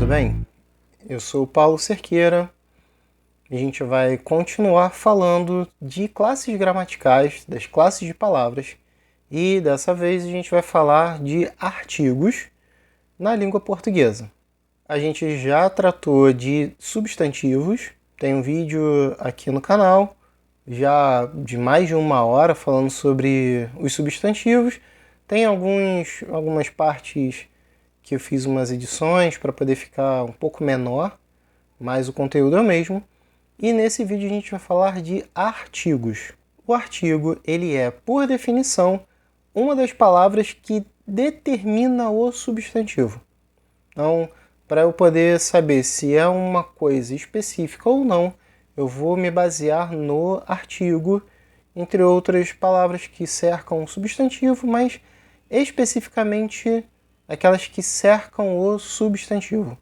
tudo bem? Eu sou o Paulo Cerqueira e a gente vai continuar falando de classes gramaticais, das classes de palavras, e dessa vez a gente vai falar de artigos na língua portuguesa. A gente já tratou de substantivos, tem um vídeo aqui no canal, já de mais de 1 hora falando sobre os substantivos. Tem algumas partes que eu fiz umas edições para poder ficar um pouco menor, mas o conteúdo é o mesmo. E nesse vídeo a gente vai falar de artigos. O artigo, ele é, por definição, uma das palavras que determina o substantivo. Então, para eu poder saber se é uma coisa específica ou não, eu vou me basear no artigo, entre outras palavras que cercam o substantivo, mas especificamente aquelas que cercam o substantivo,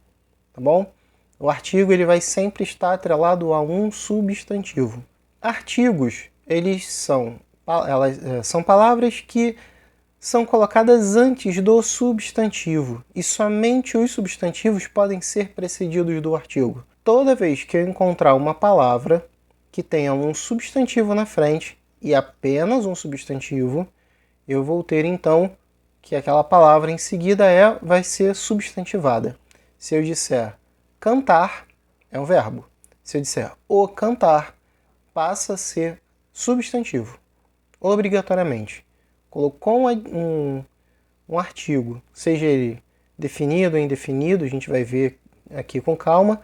tá bom? O artigo ele vai sempre estar atrelado a um substantivo. Artigos, elas são palavras que são colocadas antes do substantivo e somente os substantivos podem ser precedidos do artigo. Toda vez que eu encontrar uma palavra que tenha um substantivo na frente e apenas um substantivo, eu vou ter então que aquela palavra em seguida vai ser substantivada. Se eu disser cantar, é um verbo. Se eu disser o cantar, passa a ser substantivo, obrigatoriamente. Colocou um artigo, seja ele definido ou indefinido, a gente vai ver aqui com calma,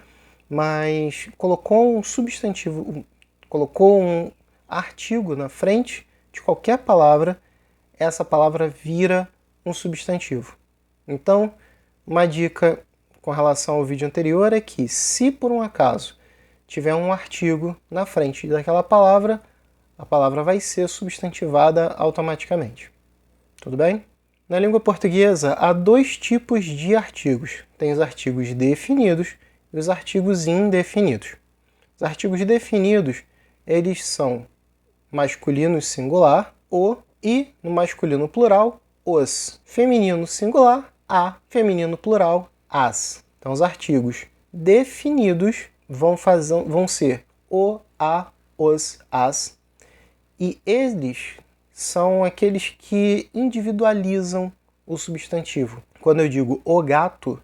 mas colocou um substantivo, colocou um artigo na frente de qualquer palavra, essa palavra vira um substantivo. Então, uma dica com relação ao vídeo anterior é que, se por um acaso tiver um artigo na frente daquela palavra, a palavra vai ser substantivada automaticamente. Tudo bem? Na língua portuguesa, há 2 tipos de artigos. Tem os artigos definidos e os artigos indefinidos. Os artigos definidos, eles são masculino singular, o, e no masculino plural, os. Feminino singular, a. Feminino plural, as. Então, os artigos definidos vão ser o, a, os, as. E eles são aqueles que individualizam o substantivo. Quando eu digo o gato,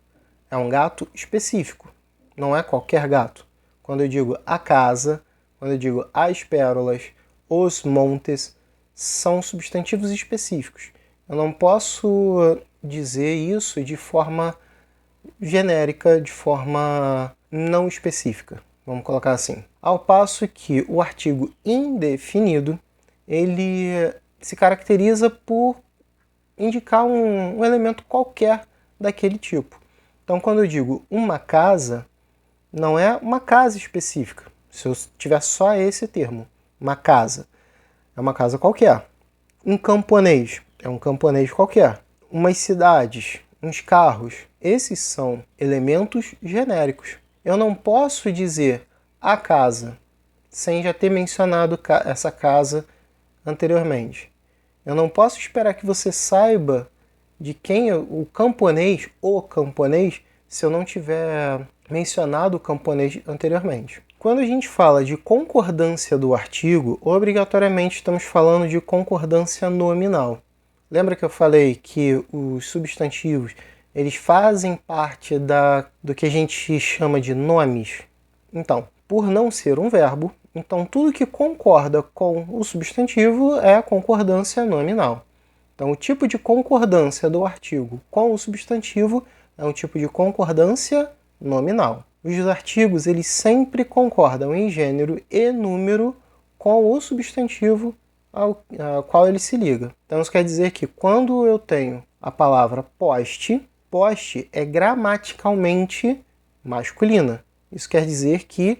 é um gato específico, não é qualquer gato. Quando eu digo a casa, quando eu digo as pérolas, os montes, são substantivos específicos. Eu não posso dizer isso de forma genérica, de forma não específica. Vamos colocar assim. Ao passo que o artigo indefinido, ele se caracteriza por indicar um elemento qualquer daquele tipo. Então, quando eu digo uma casa, não é uma casa específica. Se eu tiver só esse termo, uma casa, é uma casa qualquer. Um camponês, é um camponês qualquer. Umas cidades, uns carros, esses são elementos genéricos. Eu não posso dizer a casa sem já ter mencionado essa casa anteriormente. Eu não posso esperar que você saiba de quem é o camponês, se eu não tiver mencionado o camponês anteriormente. Quando a gente fala de concordância do artigo, obrigatoriamente estamos falando de concordância nominal. Lembra que eu falei que os substantivos eles fazem parte do que a gente chama de nomes? Então, por não ser um verbo, então tudo que concorda com o substantivo é a concordância nominal. Então, o tipo de concordância do artigo com o substantivo é um tipo de concordância nominal. Os artigos eles sempre concordam em gênero e número com o substantivo ao qual ele se liga. Então, isso quer dizer que quando eu tenho a palavra poste, poste é gramaticalmente masculina. Isso quer dizer que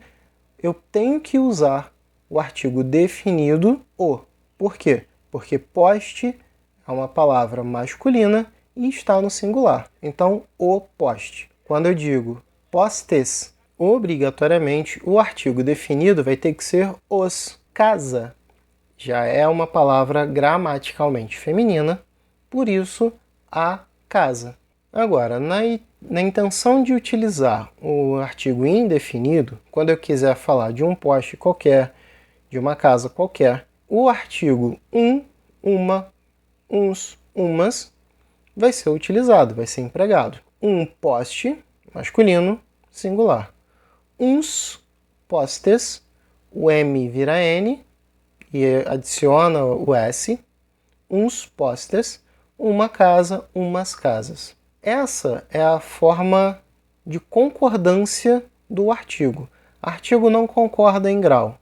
eu tenho que usar o artigo definido o. Por quê? Porque poste é uma palavra masculina e está no singular. Então, o poste. Quando eu digo postes, obrigatoriamente o artigo definido vai ter que ser os. Casa já é uma palavra gramaticalmente feminina, por isso a casa. Agora, Na intenção de utilizar o artigo indefinido, quando eu quiser falar de um poste qualquer, de uma casa qualquer, o artigo uma, uns, umas vai ser utilizado, vai ser empregado. Um poste, masculino, singular. Uns postes, o M vira N e adiciona o S. Uns postes, uma casa, umas casas. Essa é a forma de concordância do artigo. Artigo não concorda em grau.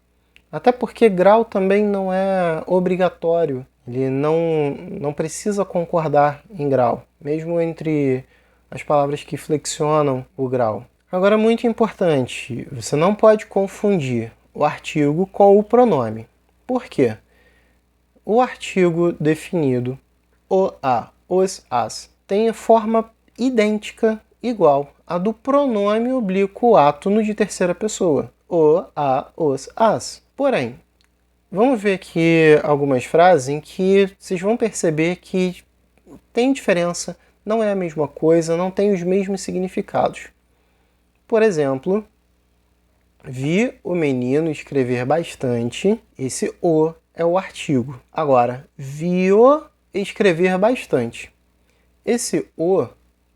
Até porque grau também não é obrigatório. Ele não precisa concordar em grau, mesmo entre as palavras que flexionam o grau. Agora, muito importante, você não pode confundir o artigo com o pronome. Por quê? O artigo definido, o, a, os, as, tem a forma idêntica, igual à do pronome oblíquo átono de terceira pessoa. O, a, os, as. Porém, vamos ver aqui algumas frases em que vocês vão perceber que tem diferença, não é a mesma coisa, não tem os mesmos significados. Por exemplo, vi o menino escrever bastante, esse o é o artigo. Agora, vi-o escrever bastante. Esse o,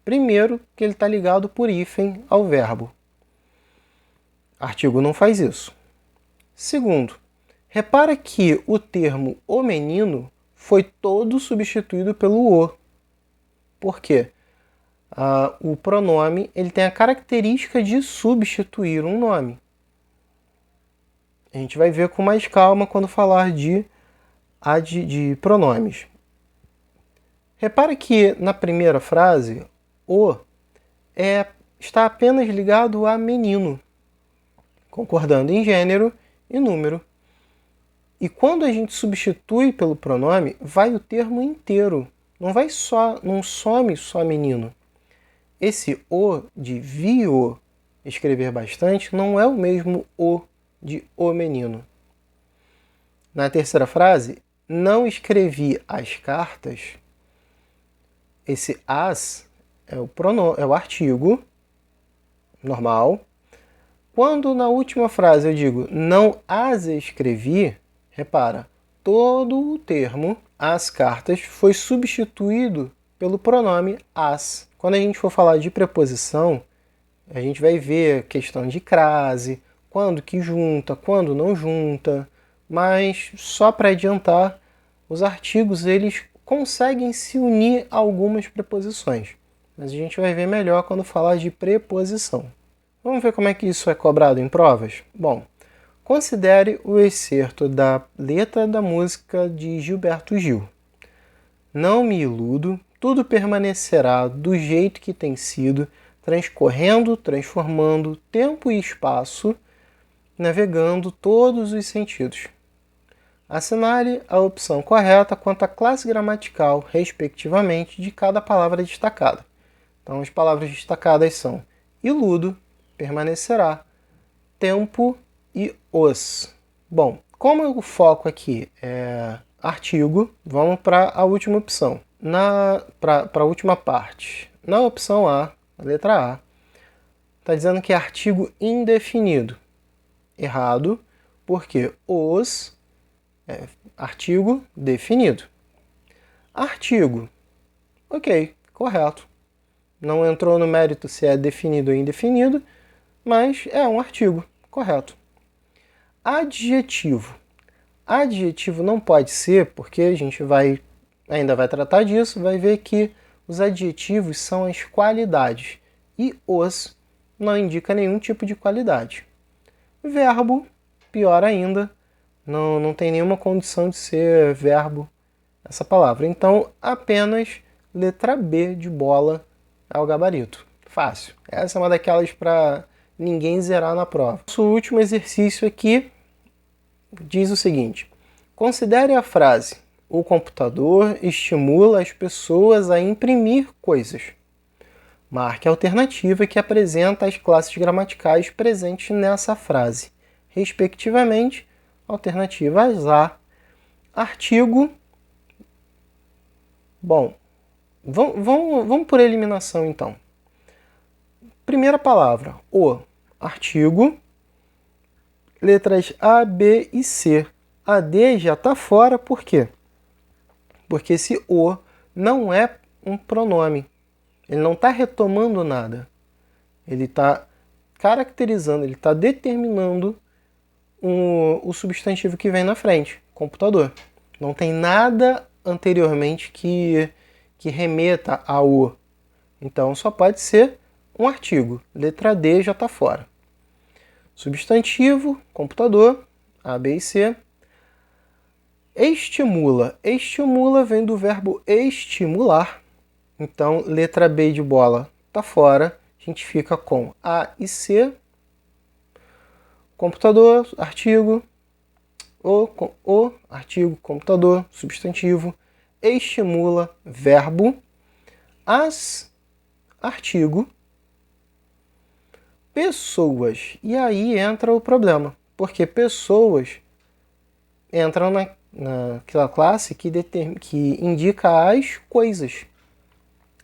primeiro, que ele está ligado por hífen ao verbo. Artigo não faz isso. Segundo, repara que o termo o menino foi todo substituído pelo o. Por quê? O pronome ele tem a característica de substituir um nome. A gente vai ver com mais calma quando falar de pronomes. Repare que na primeira frase, o está apenas ligado a menino, concordando em gênero e número. E quando a gente substitui pelo pronome, vai o termo inteiro. Não some só menino. Esse o de vi-o escrever bastante não é o mesmo o de o menino. Na terceira frase, não escrevi as cartas. Esse as é o artigo normal. Quando na última frase eu digo não as escrevi, repara, todo o termo as cartas foi substituído pelo pronome as. Quando a gente for falar de preposição, a gente vai ver questão de crase, quando que junta, quando não junta, mas só para adiantar, os artigos eles conseguem se unir a algumas preposições. Mas a gente vai ver melhor quando falar de preposição. Vamos ver como é que isso é cobrado em provas? Bom, considere o excerto da letra da música de Gilberto Gil. Não me iludo, tudo permanecerá do jeito que tem sido, transcorrendo, transformando tempo e espaço, navegando todos os sentidos. Assinale a opção correta quanto à classe gramatical, respectivamente, de cada palavra destacada. Então, as palavras destacadas são iludo, permanecerá, tempo e os. Bom, como o foco aqui é artigo, vamos para a última opção. Para a última parte. Na opção A, a letra A, está dizendo que é artigo indefinido. Errado, porque os é artigo definido. Artigo, ok, correto. Não entrou no mérito se é definido ou indefinido, mas é um artigo, correto. Adjetivo. Adjetivo não pode ser, porque a gente ainda vai tratar disso, vai ver que os adjetivos são as qualidades e os não indica nenhum tipo de qualidade. Verbo, pior ainda, não tem nenhuma condição de ser verbo essa palavra. Então, apenas letra B de bola é o gabarito. Fácil. Essa é uma daquelas para ninguém zerar na prova. O último exercício aqui diz o seguinte: considere a frase: o computador estimula as pessoas a imprimir coisas. Marque a alternativa que apresenta as classes gramaticais presentes nessa frase, respectivamente, alternativas A, artigo. Bom, vamos por eliminação então. Primeira palavra, o, artigo, letras A, B e C. A D já está fora, por quê? Porque esse o não é um pronome. Ele não está retomando nada. Ele está caracterizando, ele está determinando o substantivo que vem na frente, computador. Não tem nada anteriormente que remeta a o. Então só pode ser um artigo. Letra D já está fora. Substantivo, computador, A, B e C. Estimula. Estimula vem do verbo estimular. Então, letra B de bola está fora. A gente fica com A e C. Computador, artigo. O, artigo, computador, substantivo. Estimula, verbo. As, artigo. Pessoas. E aí entra o problema. Porque pessoas entram naquela classe que indica as coisas.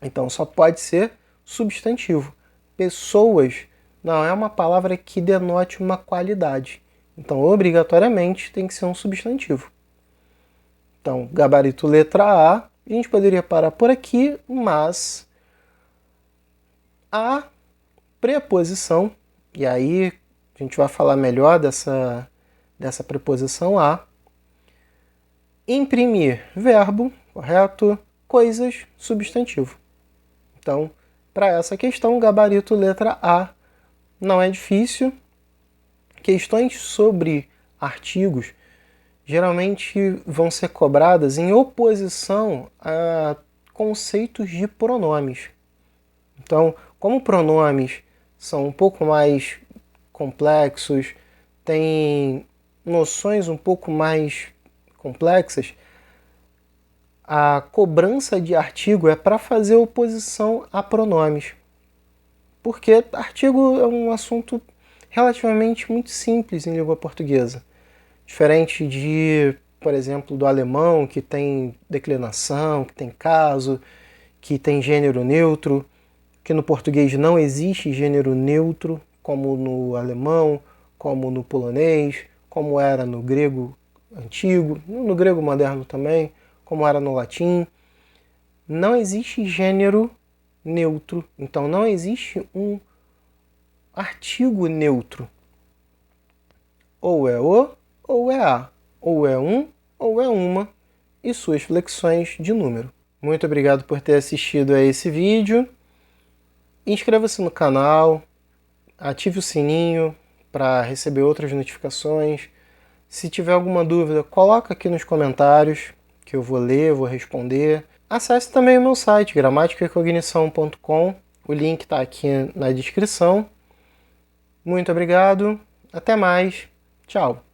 Então só pode ser substantivo. Pessoas não é uma palavra que denote uma qualidade. Então, obrigatoriamente, tem que ser um substantivo. Então, gabarito letra A, a gente poderia parar por aqui, mas a preposição, e aí a gente vai falar melhor dessa preposição a. Imprimir, verbo, correto? Coisas, substantivo. Então, para essa questão, gabarito letra A não é difícil. Questões sobre artigos geralmente vão ser cobradas em oposição a conceitos de pronomes. Então, como pronomes são um pouco mais complexos, têm noções um pouco mais complexas, a cobrança de artigo é para fazer oposição a pronomes. Porque artigo é um assunto relativamente muito simples em língua portuguesa. Diferente de, por exemplo, do alemão, que tem declinação, que tem caso, que tem gênero neutro, que no português não existe gênero neutro, como no alemão, como no polonês, como era no grego antigo, no grego moderno também, como era no latim. Não existe gênero neutro, então não existe um artigo neutro. Ou é o, ou é a. Ou é um, ou é uma. E suas flexões de número. Muito obrigado por ter assistido a esse vídeo. Inscreva-se no canal. Ative o sininho para receber outras notificações. Se tiver alguma dúvida, coloca aqui nos comentários que eu vou ler, vou responder. Acesse também o meu site, gramaticaecognição.com. O link está aqui na descrição. Muito obrigado, até mais, tchau!